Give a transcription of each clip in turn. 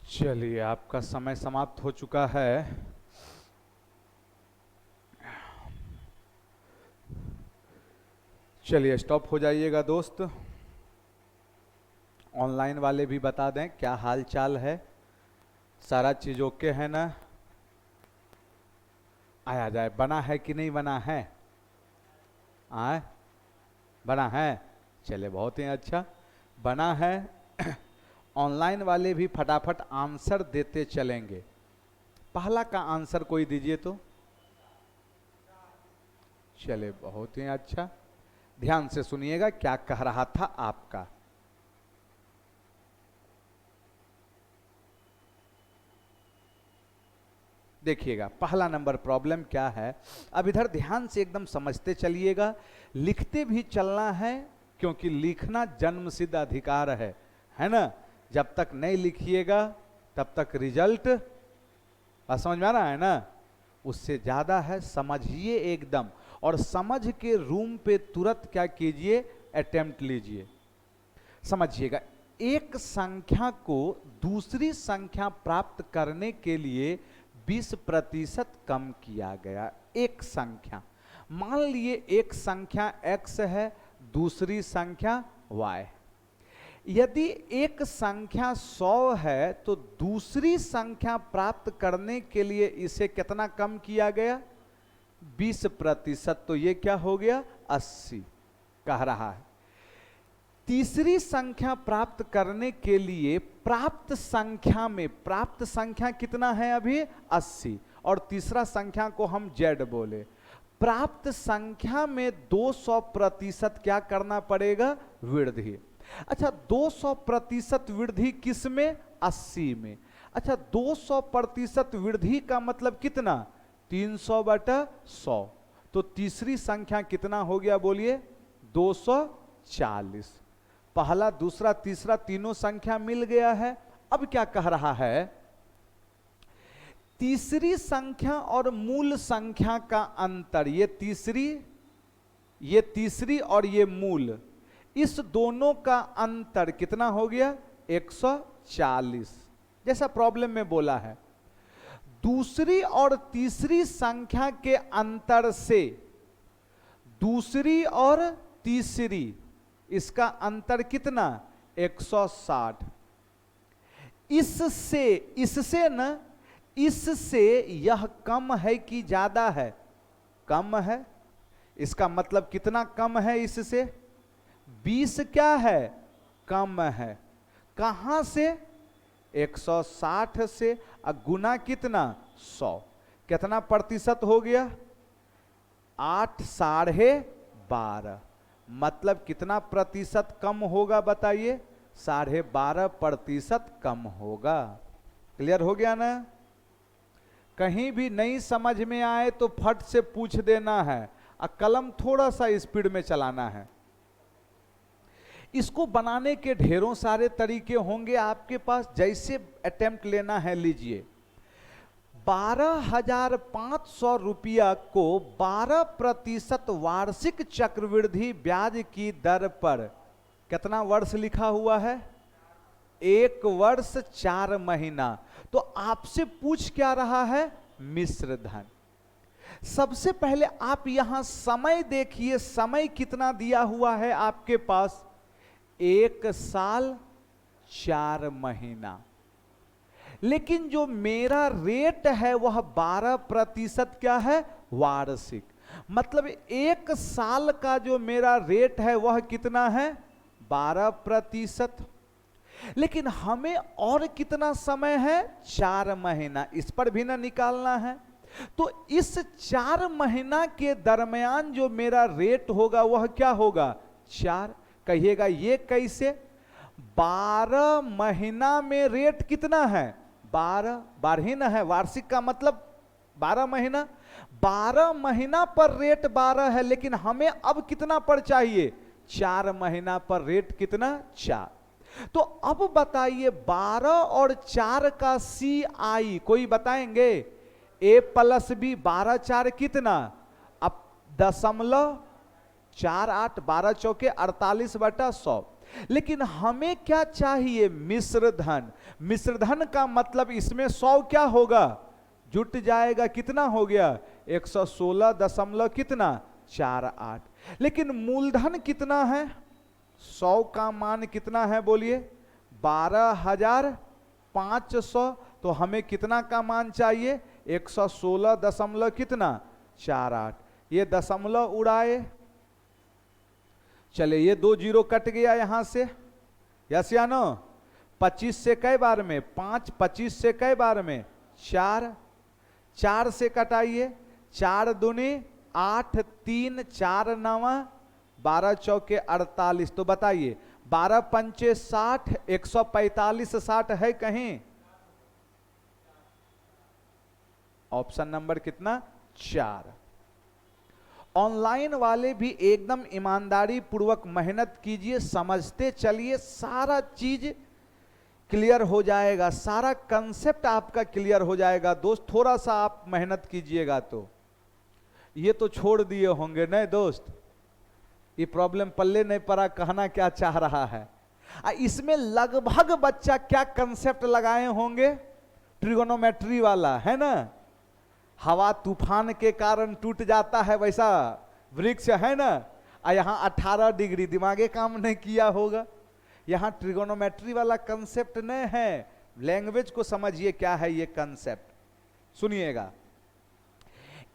चलिए, आपका समय समाप्त हो चुका है। चलिए, स्टॉप हो जाइएगा दोस्त। ऑनलाइन वाले भी बता दें क्या हाल चाल है, सारा चीज ओके है ना? आया जाए, बना है कि नहीं बना है? आए, बना है। चले, बहुत ही अच्छा बना है। ऑनलाइन वाले भी फटाफट आंसर देते चलेंगे। पहला का आंसर कोई दीजिए तो। चले, बहुत ही अच्छा। ध्यान से सुनिएगा क्या कह रहा था आपका। देखिएगा पहला नंबर प्रॉब्लम क्या है। अब इधर ध्यान से एकदम समझते चलिएगा, लिखते भी चलना है, क्योंकि लिखना जन्मसिद्ध अधिकार है ना? जब तक नहीं लिखिएगा तब तक रिजल्ट, बात समझ में आ रहा है ना? उससे ज्यादा है, समझिए एकदम, और समझ के रूम पे तुरंत क्या कीजिए, अटेम्प्ट लीजिए। समझिएगा, एक संख्या को दूसरी संख्या प्राप्त करने के लिए 20% कम किया गया। एक संख्या, मान लिए एक संख्या x है, दूसरी संख्या y। यदि एक संख्या 100 है तो दूसरी संख्या प्राप्त करने के लिए इसे कितना कम किया गया? 20%। तो ये क्या हो गया? 80 कह रहा है। तीसरी संख्या प्राप्त करने के लिए प्राप्त संख्या में, प्राप्त संख्या कितना है अभी? 80, और तीसरा संख्या को हम z बोले। प्राप्त संख्या में 200% क्या करना पड़ेगा? वृद्धि। अच्छा, 200% वृद्धि किस में? 80 में। अच्छा, 200% वृद्धि का मतलब कितना? 300/100। तो तीसरी संख्या कितना हो गया बोलिए? 240। पहला, दूसरा, तीसरा तीनों संख्या मिल गया है। अब क्या कह रहा है? तीसरी संख्या और मूल संख्या का अंतर, ये तीसरी और ये मूल, इस दोनों का अंतर कितना हो गया? 140। जैसा प्रॉब्लम में बोला है, दूसरी और तीसरी संख्या के अंतर से दूसरी और तीसरी, इसका अंतर कितना? 160। इससे यह कम है कि ज्यादा है? कम है। इसका मतलब कितना कम है इससे? 20 क्या है? कम है। कहां से? 160 से। गुना कितना? 100। कितना प्रतिशत हो गया? 8 साढ़े 12। मतलब कितना प्रतिशत कम होगा बताइए? 12.5% कम होगा। क्लियर हो गया ना? कहीं भी नहीं समझ में आए तो फट से पूछ देना है, और कलम थोड़ा सा स्पीड में चलाना है। इसको बनाने के ढेरों सारे तरीके होंगे आपके पास, जैसे अटेम्प्ट लेना है लीजिए। 12,500 रुपया को 12% वार्षिक चक्रवृद्धि ब्याज की दर पर, कितना वर्ष लिखा हुआ है? 1 वर्ष 4 महीना। तो आपसे पूछ क्या रहा है? मिश्र धन। सबसे पहले आप यहां समय देखिए, समय कितना दिया हुआ है आपके पास? 1 साल 4 महीना। लेकिन जो मेरा रेट है वह 12% क्या है? वार्षिक। मतलब 1 साल का जो मेरा रेट है वह कितना है? 12%। लेकिन हमें और कितना समय है? 4 महीना। इस पर भी ना निकालना है। तो इस 4 महीना के दरमियान जो मेरा रेट होगा वह क्या होगा? 4। कहिएगा ये कैसे? 12 महीना में रेट कितना है? 12 ही ना है, वार्षिक का मतलब 12 महीना। 12 महीना पर रेट 12 है, लेकिन हमें अब कितना पर चाहिए? 4 महीना पर रेट कितना? 4। तो अब बताइए 12 और 4 का CI कोई बताएंगे? A + B, 12 4 कितना? अब 0.48, 12 चौके 48/100। लेकिन हमें क्या चाहिए? मिश्र धन। मिश्र धन का मतलब इसमें 100 क्या होगा? जुट जाएगा। कितना हो गया? 116 दशमलव कितना? 48। लेकिन मूलधन कितना है? 100 का मान कितना है बोलिए? 12,500। तो हमें कितना का मान चाहिए? 116 दशमलव कितना? 48। ये दशमलव उड़ाए, चले ये 2 जीरो कट गया यहां से, यस या नो? 25 से कई बार में? 5। 25 से कई बार में? 4। 4 से कटाइए, 4 दूनी 8, 3 4 9, 12 चौके 48। तो बताइए 12 पंचे 60, 145 60 है कहीं? ऑप्शन नंबर कितना? 4। ऑनलाइन वाले भी एकदम ईमानदारी पूर्वक मेहनत कीजिए, समझते चलिए, सारा चीज क्लियर हो जाएगा, सारा कंसेप्ट आपका क्लियर हो जाएगा। दोस्त थोड़ा सा आप मेहनत कीजिएगा तो ये तो छोड़ दिए होंगे नहीं दोस्त? ये प्रॉब्लम पल्ले नहीं पड़ा, कहना क्या चाह रहा है? इसमें लगभग बच्चा क्या कंसेप्ट लगाए होंगे? ट्रिगोनोमेट्री वाला है ना, हवा तूफान के कारण टूट जाता है वैसा वृक्ष है ना, यहाँ 18 डिग्री, दिमागे काम नहीं किया होगा। यहाँ ट्रिगोनोमेट्री वाला कंसेप्ट नहीं है, लैंग्वेज को समझिए क्या है ये कंसेप्ट। सुनिएगा,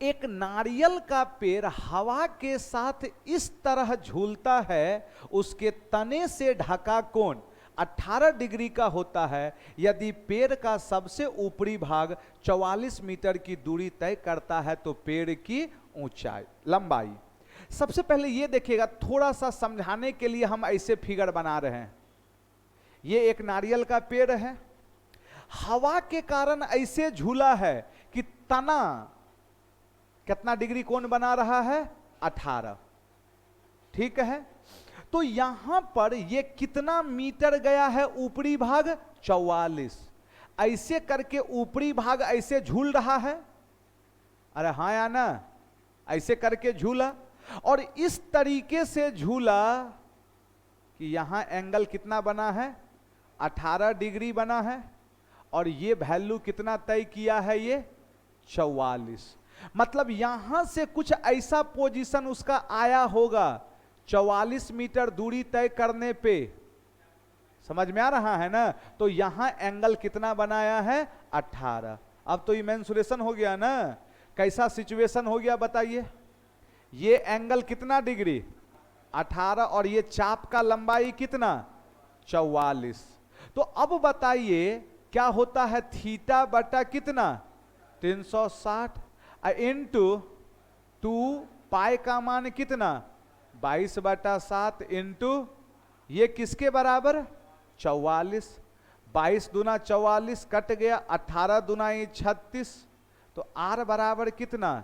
एक नारियल का पेड़ हवा के साथ इस तरह झूलता है, उसके तने से ढका कोण 18 डिग्री का होता है। यदि पेड़ का सबसे ऊपरी भाग 44 मीटर की दूरी तय करता है तो पेड़ की ऊंचाई लंबाई। सबसे पहले ये देखिएगा, थोड़ा सा समझाने के लिए हम ऐसे फिगर बना रहे हैं। ये एक नारियल का पेड़ है, हवा के कारण ऐसे झूला है कि तना कितना डिग्री कोण बना रहा है? 18। ठीक है, तो यहां पर ये कितना मीटर गया है ऊपरी भाग? 44। ऐसे करके ऊपरी भाग ऐसे झूल रहा है, अरे हाँ या ना? ऐसे करके झूला और इस तरीके से झूला कि यहां एंगल कितना बना है? 18 डिग्री बना है और ये वैल्यू कितना तय किया है? ये 44। मतलब यहां से कुछ ऐसा पोजीशन उसका आया होगा 44 मीटर दूरी तय करने पे। समझ में आ रहा है ना? तो यहां एंगल कितना बनाया है? 18। अब तो ये मेंसुरेशन हो गया ना, कैसा सिचुएशन हो गया बताइए? ये एंगल कितना डिग्री? 18 और ये चाप का लंबाई कितना? 44। तो अब बताइए क्या होता है? थीटा बटा कितना? 360 इंटू 2 पाई का मान कितना? 22/7 इंटू ये किसके बराबर? 44। 22 दूना 44 कट गया, 18 दूना 36, तो आर बराबर कितना?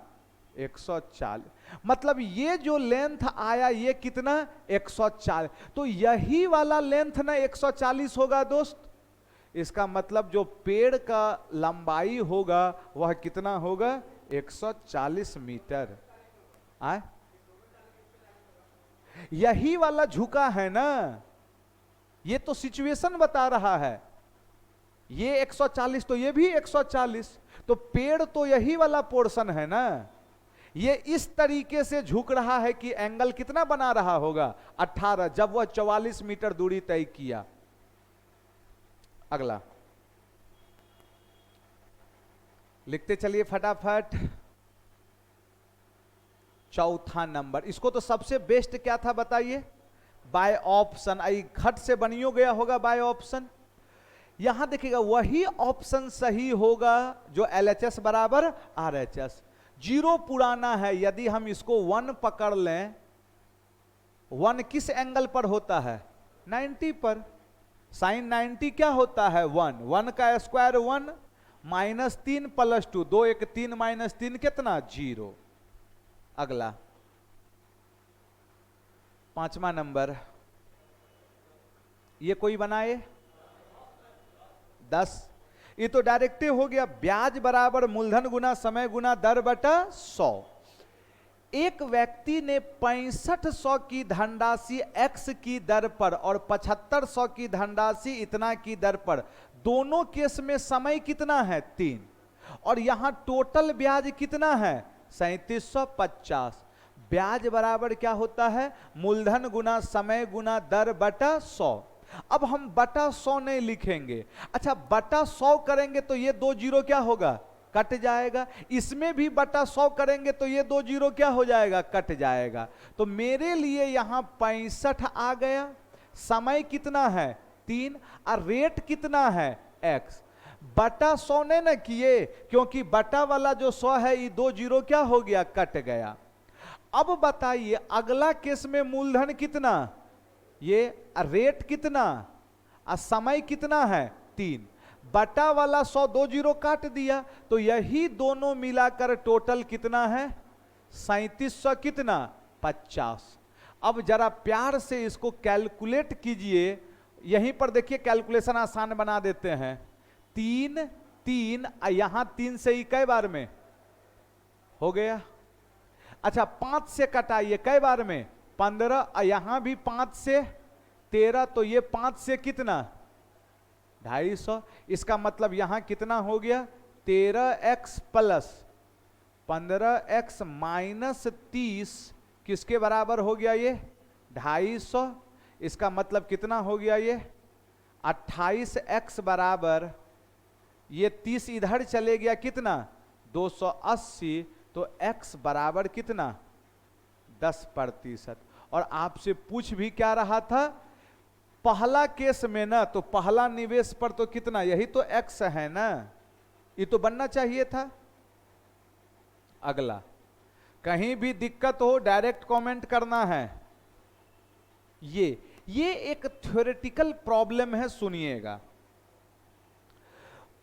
140। मतलब ये जो लेंथ आया ये कितना? 140। तो यही वाला लेंथ ना 140 होगा दोस्त। इसका मतलब जो पेड़ का लंबाई होगा वह कितना होगा? 140 मीटर। आए, यही वाला झुका है ना, ये तो सिचुएशन बता रहा है। ये 140 तो ये भी 140, तो पेड़ तो यही वाला पोर्शन है ना। ये इस तरीके से झुक रहा है कि एंगल कितना बना रहा होगा? 18, जब वह 44 मीटर दूरी तय किया। अगला लिखते चलिए फटाफट। चौथा नंबर, इसको तो सबसे बेस्ट क्या था बताइए? By option. आई खट से बनियो गया होगा बाय ऑप्शन। यहां देखिएगा वही ऑप्शन सही होगा जो LHS बराबर RHS। 0 पुराना है, यदि हम इसको 1 पकड़ लें, 1 किस एंगल पर होता है? 90 पर। साइन 90 क्या होता है? 1। 1 का स्क्वायर 1, -3 + 2, 2 1 3 -3 कितना? 0। अगला 5वां नंबर, ये कोई बनाए? 10। ये तो डायरेक्ट हो गया, ब्याज बराबर मूलधन गुना समय गुना दर बटा 100। एक व्यक्ति ने 6500 की धनराशि x की दर पर और 7500 की धनराशि इतना की दर पर, दोनों केस में समय कितना है 3, और यहां टोटल ब्याज कितना है 3750। ब्याज बराबर क्या होता है, मूलधन गुना समय गुना दर बटा 100। अब हम बटा 100 नहीं लिखेंगे, अच्छा बटा 100 करेंगे तो ये 2 जीरो क्या होगा, कट जाएगा। इसमें भी बटा 100 करेंगे तो ये 2 जीरो क्या हो जाएगा, कट जाएगा। तो मेरे लिए यहां 65 आ गया, समय कितना है 3, और रेट कितना है x। बटा 100 ने ना किए, क्योंकि बटा वाला जो 100 है ये 2 जीरो क्या हो गया, कट गया। अब बताइए अगला केस में मूलधन कितना, ये रेट कितना और समय कितना है 3, बटा वाला 100 2 जीरो काट दिया, तो यही दोनों मिलाकर टोटल कितना है 3700 कितना 50। अब जरा प्यार से इसको कैलकुलेट कीजिए, यहीं पर देखिए कैलकुलेशन आसान बना देते हैं। 3 3 यहां 3 से ही कई बार में हो गया, अच्छा 5 से कटाइए कई बार में 15, यहां भी 5 से 13, तो ये 5 से कितना 250। इसका मतलब यहां कितना हो गया 13x प्लस 15x माइनस 30 किसके बराबर हो गया, ये 250। इसका मतलब कितना हो गया, ये 28x बराबर, ये 30 इधर चले गया कितना 280, तो x बराबर कितना 10%। और आपसे पूछ भी क्या रहा था, पहला केस में ना, तो पहला निवेश पर तो कितना, यही तो x है ना, ये तो बनना चाहिए था। अगला, कहीं भी दिक्कत हो डायरेक्ट कमेंट करना है। ये एक थ्योरेटिकल प्रॉब्लम है, सुनिएगा।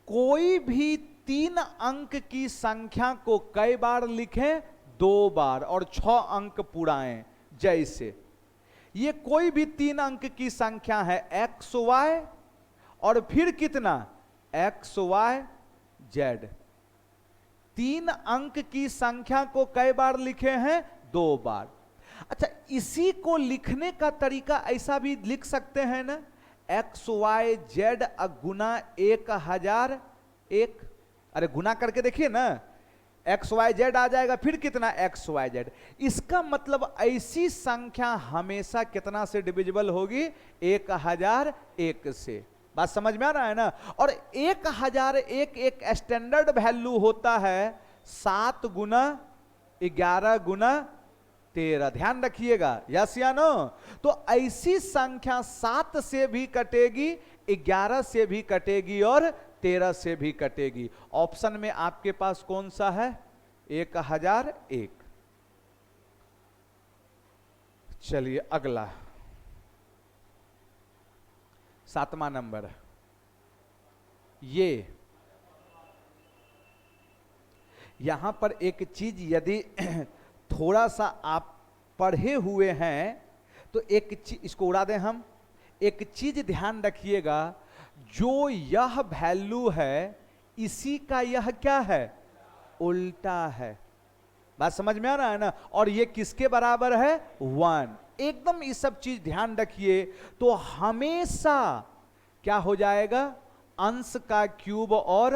कोई भी 3 अंक की संख्या को कई बार लिखें, 2 बार, और 6 अंक पुराएं। जैसे ये कोई भी 3 अंक की संख्या है एक्स वाई, और फिर कितना एक्स वाई जेड। 3 अंक की संख्या को कई बार लिखे हैं 2 बार। अच्छा, इसी को लिखने का तरीका ऐसा भी लिख सकते हैं ना, एक्स वाई जेड गुना 1001। अरे गुना करके देखिए ना, एक्स वाई जेड आ जाएगा, फिर कितना एक्स वाई जेड। इसका मतलब ऐसी संख्या हमेशा कितना से डिविजिबल होगी, 1001 से। बात समझ में आ रहा है ना। और 1001 एक स्टैंडर्ड वैल्यू होता है 7 गुना 11 गुना 13। ध्यान रखिएगा, यस या नो। तो ऐसी संख्या 7 से भी कटेगी, 11 से भी कटेगी और 13 से भी कटेगी। ऑप्शन में आपके पास कौन सा है, 1001। चलिए अगला 7वां नंबर। ये यहां पर एक चीज यदि थोड़ा सा आप पढ़े हुए हैं तो एक चीज, इसको उड़ा दें हम, एक चीज ध्यान रखिएगा, जो यह वैल्यू है इसी का यह क्या है, उल्टा है। बात समझ में आ रहा है ना। और ये किसके बराबर है, 1। एकदम ये सब चीज ध्यान रखिए। तो हमेशा क्या हो जाएगा, अंश का क्यूब और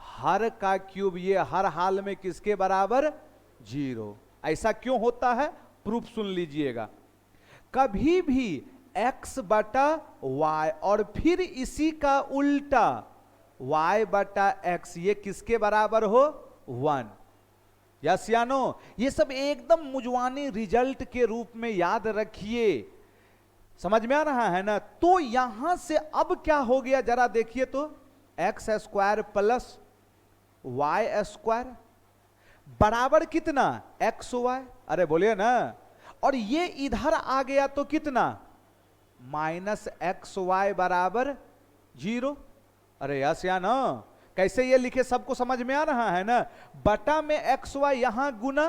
हर का क्यूब, ये हर हाल में किसके बराबर, 0। ऐसा क्यों होता है, प्रूफ सुन लीजिएगा। कभी भी x बटा y और फिर इसी का उल्टा y बटा x, ये किसके बराबर हो, 1। यस या नो। ये सब एकदम मुजवानी रिजल्ट के रूप में याद रखिए। समझ में आ रहा है ना। तो यहां से अब क्या हो गया, जरा देखिए तो, x square plus y square बराबर कितना, एक्स वाई। अरे बोलिए ना। और ये इधर आ गया तो कितना, माइनस एक्स वाई बराबर 0। अरे यस या ना। कैसे ये लिखे, सबको समझ में आ रहा है ना। बटा में एक्स वाई यहां गुना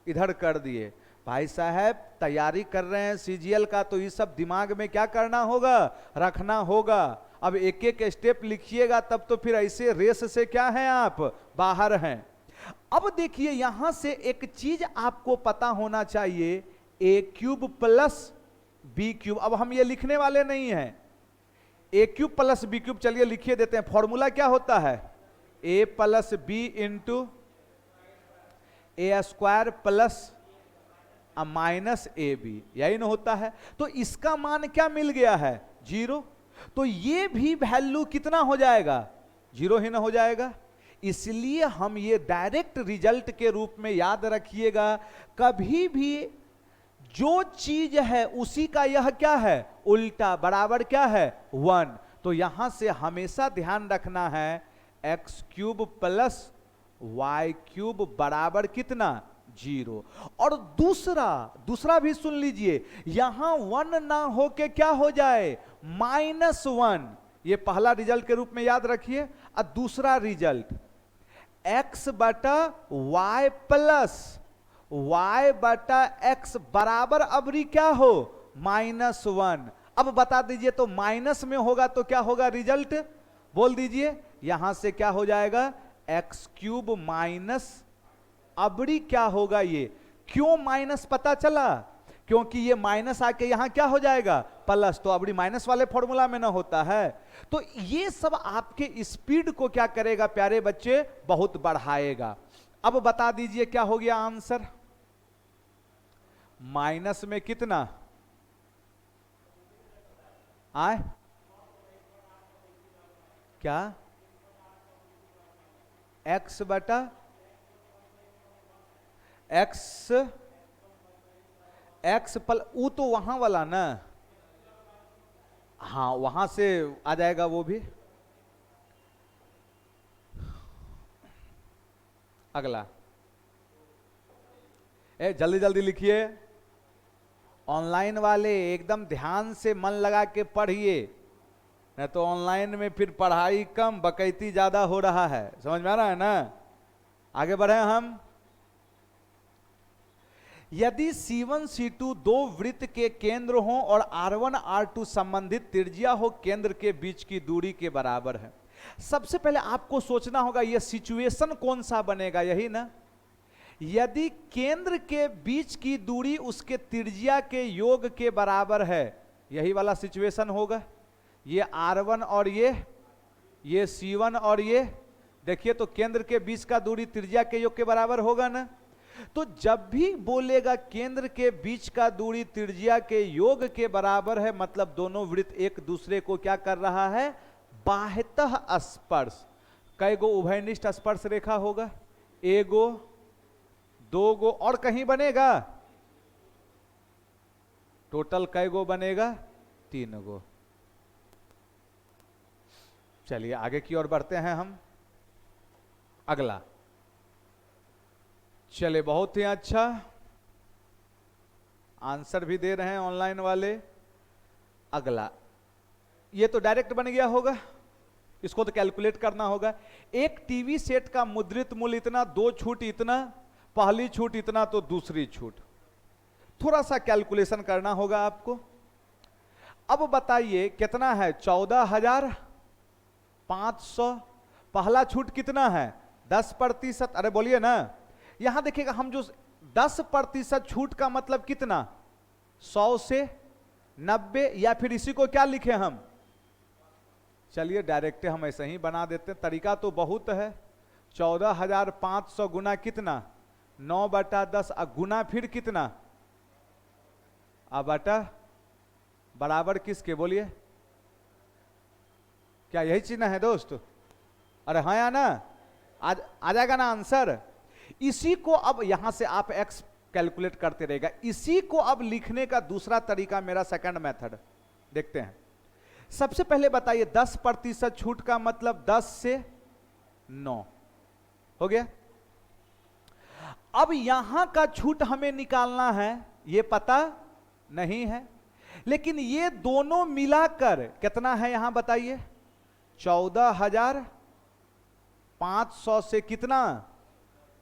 इधर कर दिए। भाई साहब तैयारी कर रहे हैं सीजीएल का, तो ये सब दिमाग में क्या करना होगा, रखना होगा। अब एक एक स्टेप लिखिएगा, तब तो फिर ऐसे रेस से क्या है आप बाहर हैं। अब देखिए यहां से एक चीज आपको पता होना चाहिए, A cube plus B cube. अब हम ये लिखने वाले नहीं हैं, A cube plus B cube, चलिए लिखिए देते हैं। फॉर्मूला क्या होता है, A plus B into A square plus minus A B, यही ना होता है। तो इसका मान क्या मिल गया है, 0। तो ये भी वैल्यू कितना हो जाएगा, 0 ही ना हो जाएगा। इसलिए हम ये डायरेक्ट रिजल्ट के रूप में याद रखिएगा, कभी भी जो चीज है उसी का यह क्या है, उल्टा, बराबर क्या है, 1। तो यहां से हमेशा ध्यान रखना है x cube plus y cube बराबर कितना, 0। और दूसरा भी सुन लीजिए, यहां 1 ना हो के क्या हो जाए, -1। ये पहला रिजल्ट के रूप में याद रखिए। और दूसरा रिजल्ट x बटा y प्लस y बटा x बराबर अबरी क्या हो, -1। अब बता दीजिए, तो माइनस में होगा तो क्या होगा रिजल्ट, बोल दीजिए। यहां से क्या हो जाएगा, एक्स क्यूब माइनस अबरी क्या होगा, ये क्यों माइनस पता चला, क्योंकि ये माइनस आके यहां क्या हो जाएगा, प्लस। तो अबरी माइनस वाले फॉर्मूला में ना होता है। तो ये सब आपके स्पीड को क्या करेगा प्यारे बच्चे, बहुत बढ़ाएगा। अब बता दीजिए क्या हो गया आंसर, माइनस में कितना आए, क्या, x बटा x पल, वो तो वहां वाला ना, हाँ वहां से आ जाएगा वो भी। अगला, जल्दी जल्दी लिखिए, ऑनलाइन वाले एकदम ध्यान से मन लगा के पढ़िए, नहीं तो ऑनलाइन में फिर पढ़ाई कम बकैती ज्यादा हो रहा है, समझ में आ रहा है ना। आगे बढ़े हम, यदि C1 C2 दो वृत्त के केंद्र हों और R1 R2 संबंधित त्रिज्या हो, केंद्र के बीच की दूरी के बराबर है। सबसे पहले आपको सोचना होगा यह सिचुएशन कौन सा बनेगा, यही ना। यदि केंद्र के बीच की दूरी उसके त्रिज्या के योग के बराबर है, यही वाला सिचुएशन होगा। ये R1 और ये C1 और ये देखिए, तो केंद्र के बीच का दूरी त्रिज्या के योग के बराबर होगा ना। तो जब भी बोलेगा केंद्र के बीच का दूरी त्रिज्या के योग के बराबर है, मतलब दोनों वृत्त एक दूसरे को क्या कर रहा है, बाह्यतः स्पर्श। कई गो उभयनिष्ठ स्पर्श रेखा होगा, एगो, दो गो, और कहीं बनेगा, टोटल कई गो बनेगा, 3 गो। चलिए आगे की ओर बढ़ते हैं हम। अगला, चले बहुत ही अच्छा, आंसर भी दे रहे हैं ऑनलाइन वाले। अगला, ये तो डायरेक्ट बन गया होगा, इसको तो कैलकुलेट करना होगा। एक टीवी सेट का मुद्रित मूल्य इतना, 2 छूट इतना, पहली छूट इतना तो दूसरी छूट, थोड़ा सा कैलकुलेशन करना होगा आपको। अब बताइए कितना है, 14,500, पहला छूट कितना है, 10%। अरे बोलिए ना, यहां देखिएगा हम जो 10% छूट का मतलब कितना, 100 से 90, या फिर इसी को क्या लिखे हम, चलिए डायरेक्ट हम ऐसे ही बना देते हैं, तरीका तो बहुत है। 14,500 गुना कितना, 9/10, गुना फिर कितना, बटा बराबर किसके, बोलिए, क्या यही चिन्ह है दोस्त, अरे हाँ या ना, आ जाएगा ना आंसर। इसी को अब यहां से आप x कैलकुलेट करते रहेगा। इसी को अब लिखने का दूसरा तरीका, मेरा सेकंड मेथड देखते हैं। सबसे पहले बताइए 10% छूट का मतलब 10 से 9 हो गया। अब यहां का छूट हमें निकालना है, ये पता नहीं है, लेकिन ये दोनों मिलाकर कितना है यहां बताइए, 14,500 से कितना,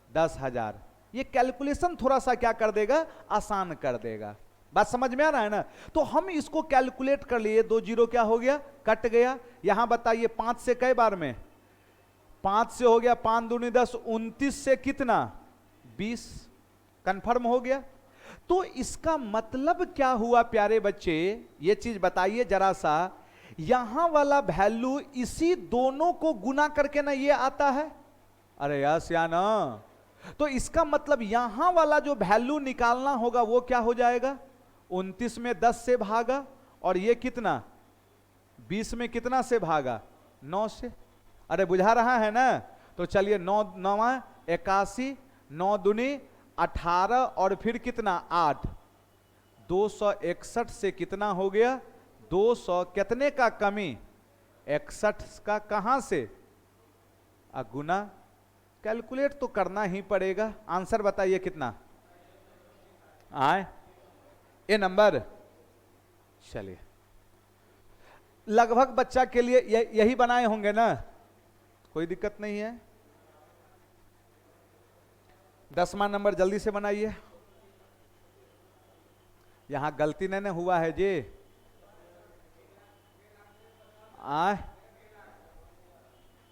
10,000। ये कैलकुलेशन थोड़ा सा क्या कर देगा, आसान कर देगा। बात समझ में आ रहा है ना। तो हम इसको कैलकुलेट कर लिए, 2 जीरो क्या हो गया, कट गया। यहां बताइए 5 से कई बार में, 5 से हो गया 5 दूनी 10, 29 से कितना 20, कंफर्म हो गया। तो इसका मतलब क्या हुआ प्यारे बच्चे, ये चीज बताइए जरा सा, यहां वाला वैल्यू इसी दोनों को गुना करके ना ये आता है, अरे यस या ना। तो इसका मतलब यहां वाला जो वैल्यू निकालना होगा वो क्या हो जाएगा, 29 में 10 से भागा, और ये कितना 20 में कितना से भागा 9 से। अरे बुझा रहा है ना। तो चलिए 9 9 81, 9 दूनी 18, और फिर कितना 8, 261 से कितना हो गया 200, कितने का कमी 61 का, कहां से गुना, कैलकुलेट तो करना ही पड़ेगा। आंसर बताइए कितना आए ये नंबर। चलिए लगभग बच्चा के लिए यही बनाए होंगे ना, कोई दिक्कत नहीं है। 10वां नंबर जल्दी से बनाइए, यहां गलती नहीं हुआ है जी।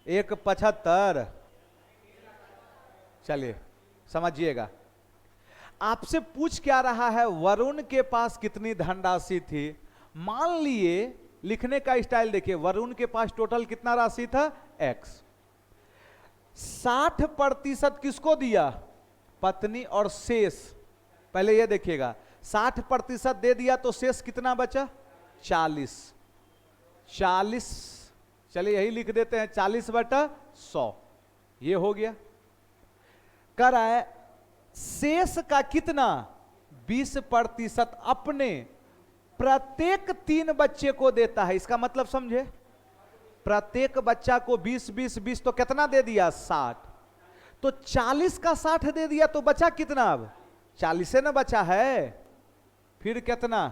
175, चलिए समझिएगा। आपसे पूछ क्या रहा है, वरुण के पास कितनी धनराशि थी। मान लिए लिखने का स्टाइल देखिए, वरुण के पास टोटल कितना राशि था x, 60% किसको दिया, पत्नी, और शेष पहले ये देखिएगा 60% दे दिया तो शेष कितना बचा 40, चलिए यही लिख देते हैं 40/100, ये हो गया। कर आए शेष का कितना 20% अपने प्रत्येक 3 बच्चे को देता है। इसका मतलब समझे, प्रत्येक बच्चा को 20 तो कितना दे दिया 60, तो 40 का 60 दे दिया तो बचा कितना, अब 40 ना बचा है, फिर कितना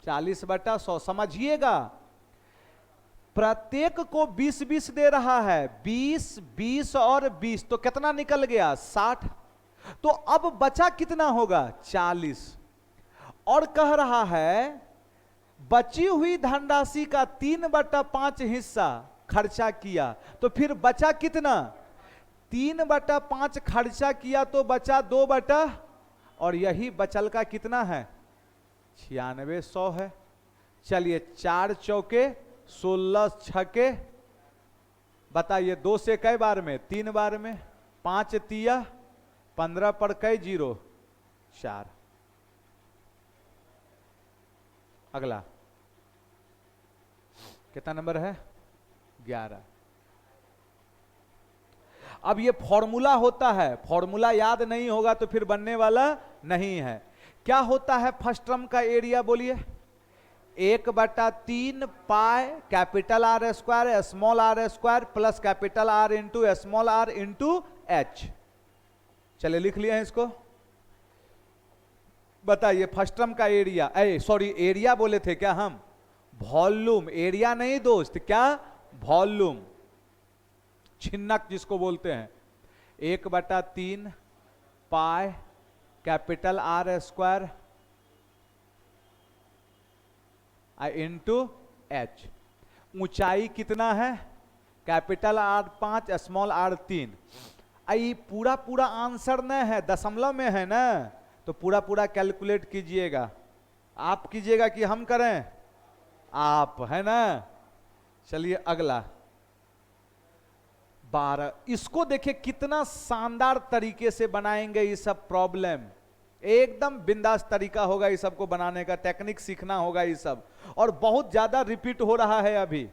40/100। समझिएगा प्रत्येक को 20 दे रहा है, 20 और 20 तो कितना निकल गया 60, तो अब बचा कितना होगा 40, और कह रहा है बची हुई धनराशि का 3/5 हिस्सा खर्चा किया, तो फिर बचा कितना 3/5 खर्चा किया तो बचा 2 और यही बचल का कितना है 9600 है। चलिए 4 चौके 16 छके, बताइए 2 से कई बार में 3 बार में, 5 तिया 15 पर कई 0 4। अगला कितना नंबर है 11। अब ये फॉर्मूला होता है, फॉर्मूला याद नहीं होगा तो फिर बनने वाला नहीं है। क्या होता है फर्स्ट टर्म का एरिया बोलिए, 1/3 pi capital R square small r square plus capital R into small r into h. चलिए लिख लिया है इसको, बताइए फर्स्ट टर्म का एरिया, सॉरी एरिया बोले थे क्या हम, वॉल्यूम, एरिया नहीं दोस्त, क्या वॉल्यूम, छिन्नक जिसको बोलते हैं। 1/3 pi capital R square into H. ऊंचाई कितना है कैपिटल आर 5 स्मॉल आर 3। आई पूरा आंसर न है, दशमलव में है ना, तो पूरा कैलकुलेट कीजिएगा। आप कीजिएगा कि हम करें, आप, है ना। चलिए अगला 12। इसको देखिए कितना शानदार तरीके से बनाएंगे ये सब प्रॉब्लम, एकदम बिंदास तरीका होगा ये सब को बनाने का, टेक्निक सीखना होगा ये सब, और बहुत ज्यादा रिपीट हो रहा है अभी।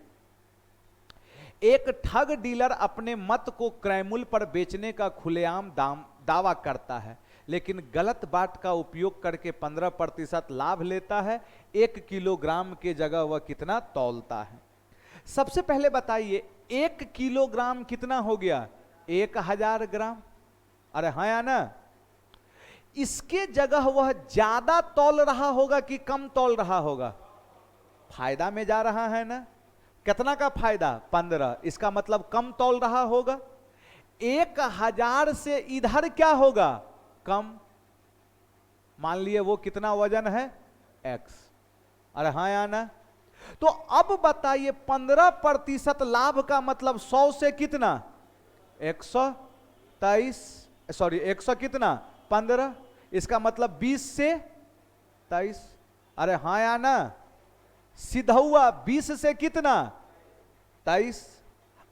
एक ठग डीलर अपने मत को क्रय पर बेचने का खुलेआम दावा करता है, लेकिन गलत बाट का उपयोग करके 15% लाभ लेता है। 1 किलोग्राम के जगह वह कितना तौलता है। सबसे पहले बताइए 1 किलोग्राम कितना हो गया 1000 ग्राम, अरे हाँ या ना। इसके जगह वह ज्यादा तौल रहा होगा कि कम तौल रहा होगा, फायदा में जा रहा है ना। कितना का फायदा 15, इसका मतलब कम तौल रहा होगा। 1000 से इधर क्या होगा कम, मान लिए वो कितना वजन है x, अरे हाँ या ना। तो अब बताइए 15% लाभ का मतलब 100 से कितना 123, सॉरी 100 कितना 15, इसका मतलब 20 से 23। अरे हाँ या ना, सीधा हुआ 20 से कितना 23।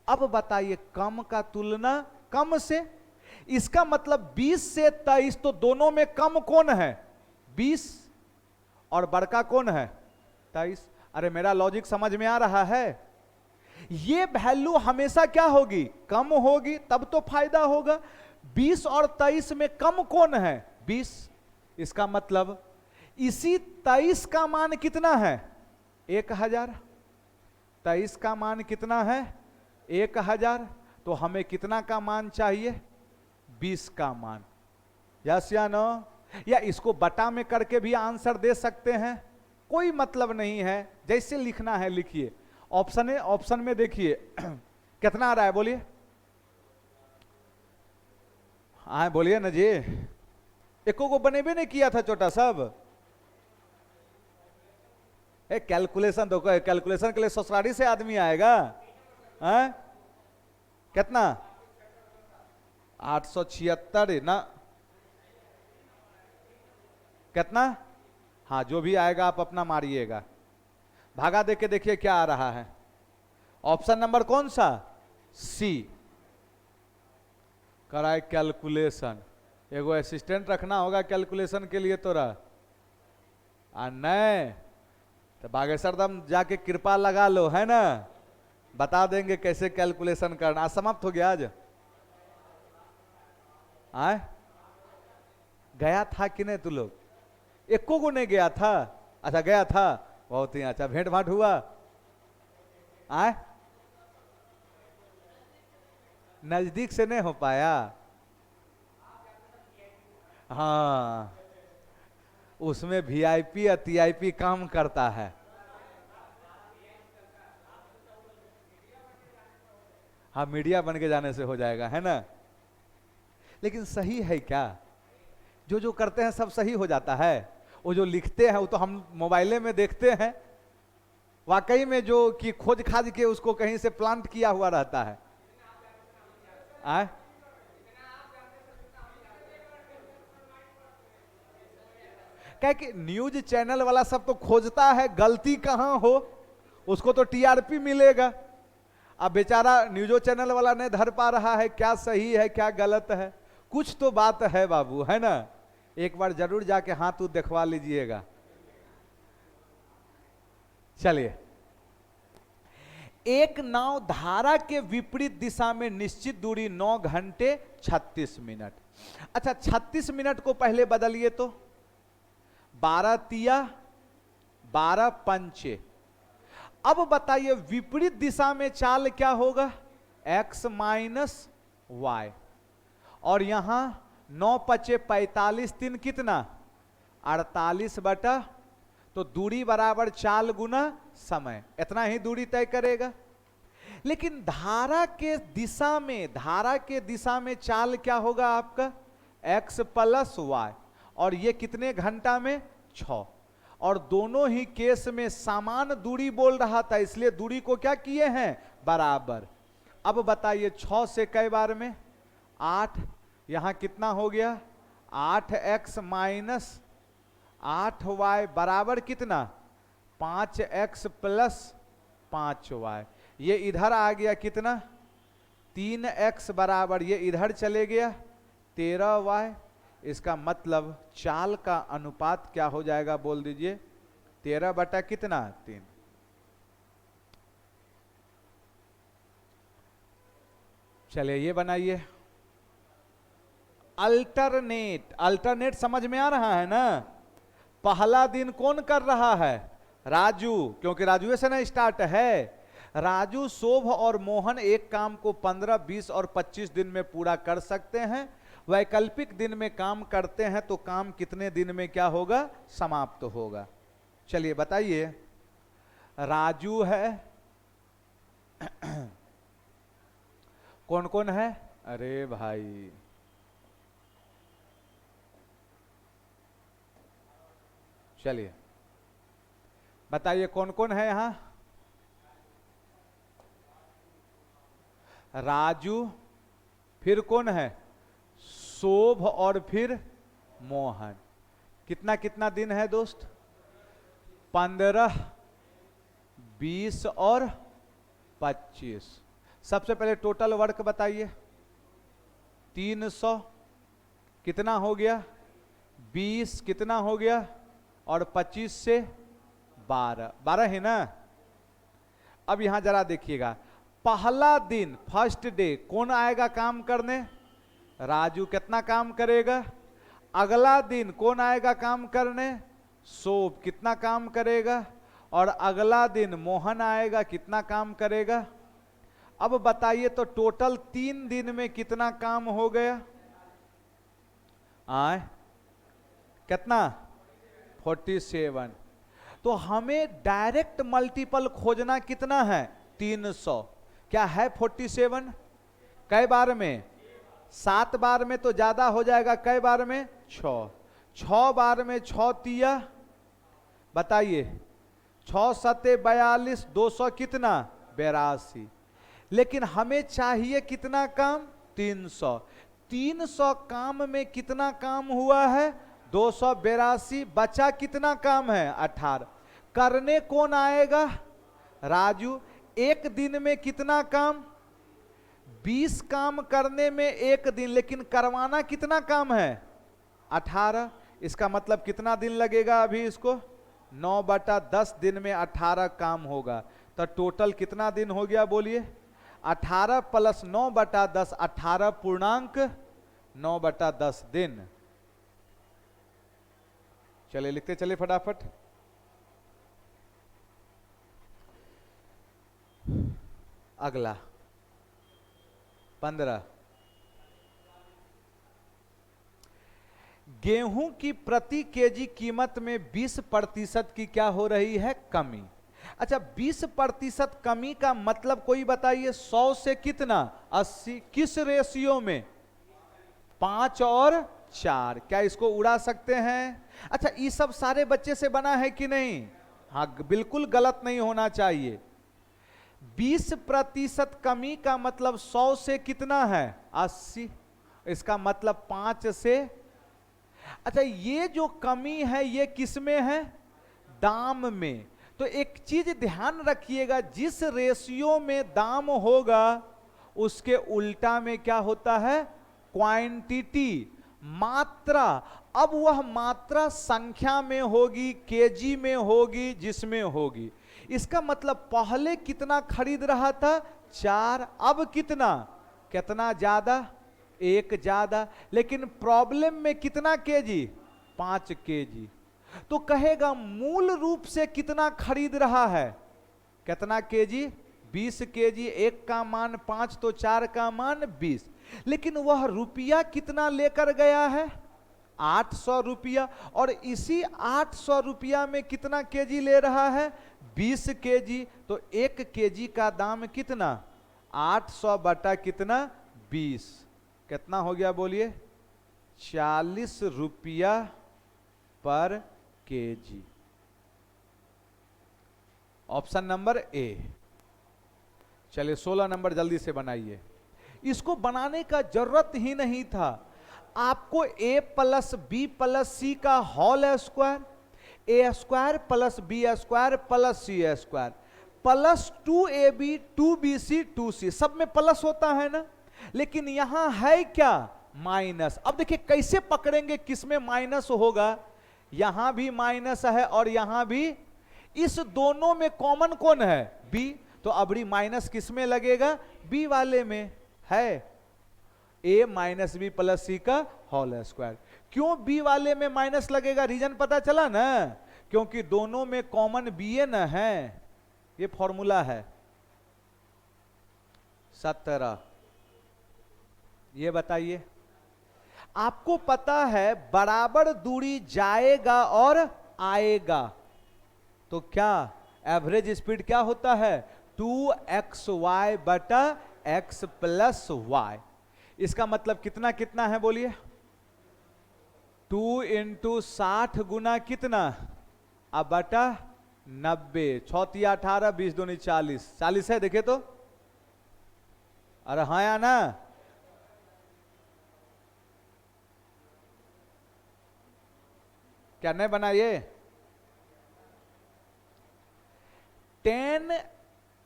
अब बताइए कम का तुलना कम से, इसका मतलब 20 से 23, तो दोनों में कम कौन है 20 और बड़का कौन है 23। अरे मेरा लॉजिक समझ में आ रहा है। ये वैल्यू हमेशा क्या होगी, कम होगी, तब तो फायदा होगा। 20 और 23 में कम कौन है 20, इसका मतलब इसी 23 का मान कितना है 1000, 23 का मान कितना है 1000, तो हमें कितना का मान चाहिए 20 का मान। यस या नो, या इसको बटा में करके भी आंसर दे सकते हैं, कोई मतलब नहीं है, जैसे लिखना है लिखिए। ऑप्शन है, ऑप्शन में देखिए कितना आ रहा है बोलिए, हाँ बोलिए ना जी। एको को बनेबे नहीं किया था छोटा सब, कैलकुलेशन तो कैलकुलेशन के लिए ससुराली से आदमी आएगा है? कितना 876 ना, कितना, हाँ जो भी आएगा आप अपना मारिएगा, भागा देके देखिए क्या आ रहा है। ऑप्शन नंबर कौन सा, सी। कराए कैलकुलेशन, एगो असिस्टेंट रखना होगा कैलकुलेशन के लिए तोरा, नहीं तो बागेश्वर धाम जाके कृपा लगा लो, है ना, बता देंगे कैसे कैलकुलेशन करना। आज समाप्त हो गया, आज आए गया था कि नहीं तू लोग, एको को नहीं गया था, अच्छा गया था, बहुत ही अच्छा, भेंट भाट हुआ, आए नजदीक से नहीं हो पाया, हाँ उसमें वीआईपी या टीआईपी काम करता है। हाँ मीडिया बन के जाने से हो जाएगा, है ना। लेकिन सही है क्या, जो जो करते हैं सब सही हो जाता है, वो जो लिखते हैं वो तो हम मोबाइले में देखते हैं, वाकई में जो कि खोज खाज के उसको कहीं से प्लांट किया हुआ रहता है। आए क्या कि न्यूज चैनल वाला सब तो खोजता है गलती कहां हो, उसको तो टीआरपी मिलेगा। अब बेचारा न्यूजो चैनल वाला नहीं धर पा रहा है क्या सही है क्या गलत है, कुछ तो बात है बाबू, है ना। एक बार जरूर जाके हाथ दिखवा लीजिएगा। चलिए, एक नाव धारा के विपरीत दिशा में निश्चित दूरी 9 घंटे 36 मिनट। अच्छा 36 मिनट को पहले बदलिए तो 12 तिया 12 पंचे। अब बताइए विपरीत दिशा में चाल क्या होगा, x माइनस वाई, और यहां 9 पचे 45, 3 कितना 48 बटा, तो दूरी बराबर चाल गुना समय, इतना ही दूरी तय करेगा। लेकिन धारा के दिशा में चाल क्या होगा आपका x प्लस वाई, और ये कितने घंटा में 6, और दोनों ही केस में समान दूरी बोल रहा था, इसलिए दूरी को क्या किए हैं बराबर। अब बताइए 6 से कई बार में 8, यहां कितना हो गया 8x माइनस 8y बराबर कितना 5x प्लस 5y, ये इधर आ गया कितना 3x बराबर, ये इधर चले गया 13y। इसका मतलब चाल का अनुपात क्या हो जाएगा बोल दीजिए 13 बटा कितना 3। चलिए ये बनाइए अल्टरनेट समझ में आ रहा है ना। पहला दिन कौन कर रहा है राजू, क्योंकि राजू से ना स्टार्ट है। राजू, शोभ और मोहन एक काम को 15, 20 और 25 दिन में पूरा कर सकते हैं। वैकल्पिक दिन में काम करते हैं तो काम कितने दिन में क्या होगा समाप्त होगा। चलिए बताइए, राजू है कौन कौन है, अरे भाई चलिए बताइए कौन कौन है यहां, राजू, फिर कौन है? शोभ और फिर मोहन। कितना कितना दिन है दोस्त? 15, 20 और 25। सबसे पहले टोटल वर्क बताइए। 300 कितना हो गया? 20 कितना हो गया? और 25 से 12, 12 है ना। अब यहां जरा देखिएगा, पहला दिन फर्स्ट डे कौन आएगा काम करने? राजू। कितना काम करेगा? अगला दिन कौन आएगा काम करने? शोभ। कितना काम करेगा? और अगला दिन मोहन आएगा, कितना काम करेगा? अब बताइए तो टोटल 3 दिन में कितना काम हो गया? आए कितना? 47। तो हमें डायरेक्ट मल्टीपल खोजना कितना है? 300। क्या है 47? कई बार में? 7 बार में तो ज्यादा हो जाएगा। कई बार में? 6। 6 बार में 6 तिया बताइए, 6 सते 42, 200 कितना? 82। लेकिन हमें चाहिए कितना काम? 300। 300 काम में कितना काम हुआ है? 282। बचा कितना काम है? 18। करने कौन आएगा? राजू। एक दिन में कितना काम? 20 काम करने में एक दिन, लेकिन करवाना कितना काम है? 18। इसका मतलब कितना दिन लगेगा अभी इसको? 9/10 दिन में 18 काम होगा। तो टोटल कितना दिन हो गया बोलिए? 18 + 9/10, 18 पूर्णांक 9/10 दिन। चले लिखते चले फटाफट। अगला 15। गेहूं की प्रति केजी कीमत में 20% की क्या हो रही है? कमी। अच्छा, 20% कमी का मतलब कोई बताइए? 100 से कितना? 80। किस रेशियो में? 5 और 4। क्या इसको उड़ा सकते हैं? अच्छा, ये सब सारे बच्चे से बना है कि नहीं? हाँ, बिल्कुल गलत नहीं होना चाहिए। 20% कमी का मतलब 100 से कितना है? 80। इसका मतलब 5 से। अच्छा, ये जो कमी है ये किस में है? दाम में। तो एक चीज ध्यान रखिएगा, जिस रेशियो में दाम होगा उसके उल्टा में क्या होता है? क्वांटिटी, मात्रा। अब वह मात्रा संख्या में होगी, केजी में होगी, जिसमें होगी। इसका मतलब पहले कितना खरीद रहा था? 4। अब कितना? कितना ज्यादा? 1 ज्यादा। लेकिन प्रॉब्लम में कितना केजी? 5 केजी। तो कहेगा मूल रूप से कितना खरीद रहा है? कितना केजी? 20 केजी। 1 का मान 5 तो 4 का मान 20। लेकिन वह रुपया कितना लेकर गया है? 800 रुपया। और इसी 800 रुपया में कितना केजी ले रहा है? 20 केजी। तो 1 केजी का दाम कितना? 800 बटा कितना? 20। कितना हो गया बोलिए? 40 रुपया पर केजी। Option number A. चलिए 16 नंबर जल्दी से बनाइए। इसको बनाने का जरूरत ही नहीं था। आपको a + b + c का whole square, a² + b² + c² plus 2ab 2bc 2c, सब में प्लस होता है ना। लेकिन यहां है क्या? माइनस। अब देखिए कैसे पकड़ेंगे किसमें माइनस होगा। यहां भी माइनस है और यहां भी। इस दोनों में कॉमन कौन है? b। तो अबड़ी माइनस किसमें लगेगा? b वाले में है। a - b + c का होल स्क्वायर। क्यों b वाले में माइनस लगेगा? रीजन पता चला ना? क्योंकि दोनों में कॉमन b न है। ये फॉर्मूला है। 17। ये बताइए, आपको पता है बराबर दूरी जाएगा और आएगा तो क्या एवरेज स्पीड क्या होता है? 2xy बटा x + y। इसका मतलब कितना कितना है बोलिए? 2 × 60 गुना कितना? अब बटा 90। 6 × 18, 20 × 2 = 40। 40 है, देखे तो। अरे हाँ या ना? क्या नहीं बना ये? tan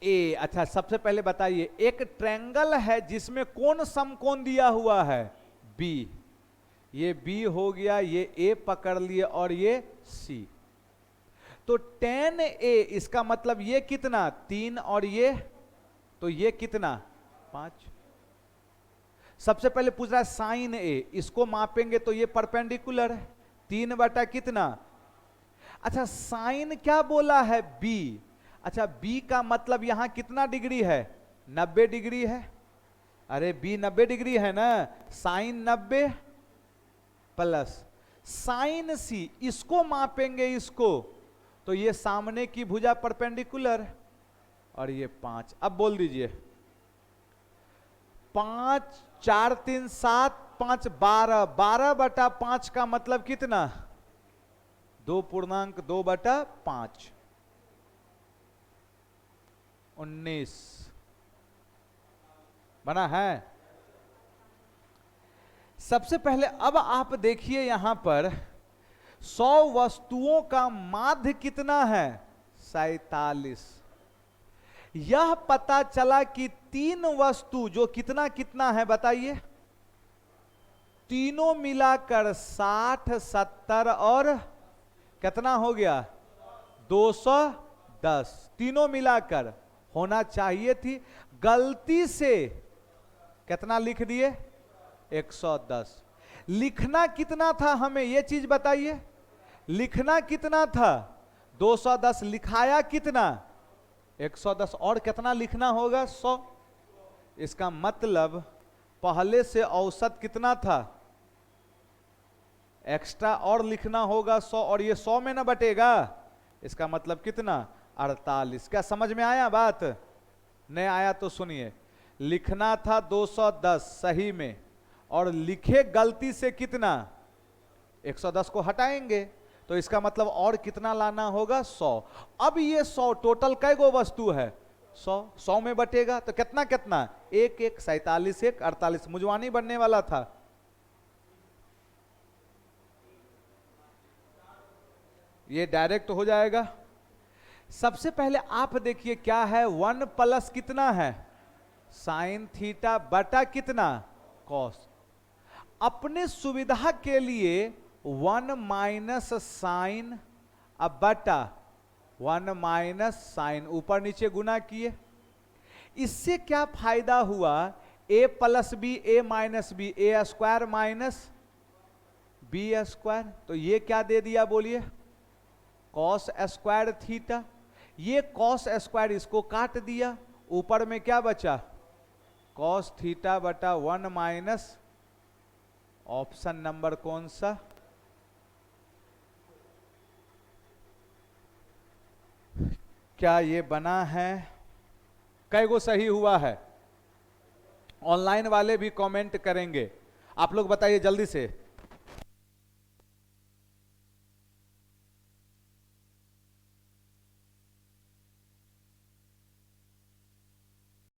A। अच्छा, सबसे पहले बताइए, एक ट्रायंगल है जिसमें कौन समकोण दिया हुआ है? B। ये B हो गया, ये A पकड़ लिए और ये C। तो tan A इसका मतलब ये कितना? 3 और ये, तो ये कितना? 5। सबसे पहले पूछ रहा है साइन A, इसको मापेंगे तो ये परपेंडिकुलर है, 3 बटा कितना? अच्छा, साइन क्या बोला है? B। अच्छा, B का मतलब यहां कितना डिग्री है? 90 डिग्री है। अरे B 90 डिग्री है ना, साइन 90 प्लस साइन C, इसको मापेंगे इसको, तो ये सामने की भुजा परपेंडिकुलर और ये 5। अब बोल दीजिए, 5 4 3 7 5 12, 12 बटा 5 का मतलब कितना? 2.2 बटा 5, 19 बना है। सबसे पहले अब आप देखिए यहां पर 100 वस्तुओं का माध्य कितना है? 47। यह पता चला कि 3 वस्तु जो कितना कितना है बताइए? तीनों मिलाकर 60, 70 और कितना हो गया? 210। तीनों मिलाकर होना चाहिए थी, गलती से कितना लिख दिए? 110। लिखना कितना था हमें ये चीज बताइए? लिखना कितना था? 210। लिखाया कितना? 110। और कितना लिखना होगा? 100। इसका मतलब पहले से औसत कितना था? एक्स्ट्रा और लिखना होगा 100, और ये 100 में ना बटेगा, इसका मतलब कितना? 48। क्या समझ में आया बात? नहीं आया तो सुनिए, लिखना था 210 सही में, और लिखे गलती से कितना? 110 को हटाएंगे, तो इसका मतलब और कितना लाना होगा? 100। अब ये 100 टोटल कै गो वस्तु है? 100। 100 में बटेगा तो कितना कितना? 1 1 47 1 48। मुजवानी बनने वाला था। ये डायरेक्ट हो जाएगा। सबसे पहले आप देखिए क्या है, 1 प्लस कितना है? साइन थीटा बटा कितना? कॉस। अपने सुविधा के लिए 1 माइनस साइन अब बटा 1 माइनस साइन, ऊपर नीचे गुना किए। इससे क्या फायदा हुआ? a plus B, A minus B, A square minus B square. तो ये क्या दे दिया बोलिए? Cos square theta. ये कॉस स्क्वायर इसको काट दिया, ऊपर में क्या बचा? कॉस थीटा बटा 1 माइनस, ऑप्शन नंबर कौन सा? क्या ये बना है? कई गो सही हुआ है? ऑनलाइन वाले भी कमेंट करेंगे, आप लोग बताइए जल्दी से।